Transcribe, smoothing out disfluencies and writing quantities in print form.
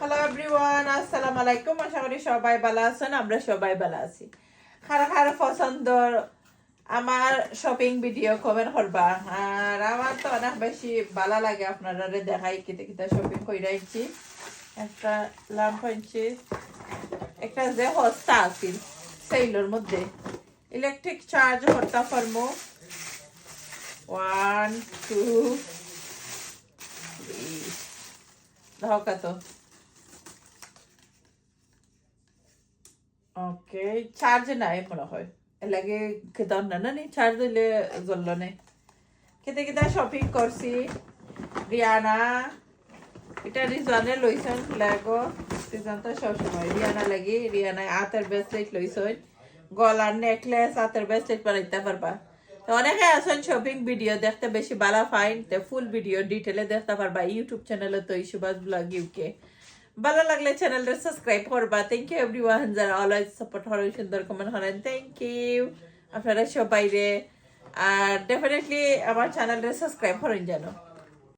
Hello everyone, আসসালামু আলাইকুম। আশা করি সবাই ভালো আছেন, আমরা সবাই ভালো আছি। কার কার পছন্দ আমার শপিং ভিডিও কমেন্ট করবা। আর আমার তো অনেক বেশি ভালো লাগে আপনারা দেখাই কিতে কিতে শপিং কইরা আইছি। একটা ল্যাম্প আনছি, একটা যে হস্তা আছিল সেইলোর মধ্যে ইলেকট্রিক চার্জ করতে পারবো। 1 2 3 দেখো কত। ওকে, চার্জ নাই মনে হয়, এর লাগে খেতাম না নি চার্জ দিলে জ্বললো নে। খেতে খেতে শপিং করছি। রিয়ানা, এটা রিজওয়ানে লইছেন লাগো। রিজওয়ান তো সবসময় রিয়ানা লাগি। রিয়ানা হাতের ব্রেসলেট লইছেন, গলার নেকলেস, হাতের ব্রেসলেট বানাইতে পারবা। তো অনেকে আছেন শপিং ভিডিও দেখতে বেশি ভালো ফাইন, তো ফুল ভিডিও ডিটেলে দেখতে পারবা ইউটিউব চ্যানেলে তো সুভাষ ব্লগ ইউকে। ভালো লাগলে চ্যানেলটা সাবস্ক্রাইব করবা। থ্যাংক ইউ এভরিওয়ান যারা অলওয়েজ সাপোর্ট করেন, সুন্দর কমেন্ট করেন। থ্যাংক ইউ আপনারা সবাই রে। আর ডেফিনেটলি আমার চ্যানেলটা সাবস্ক্রাইব করেন যেন।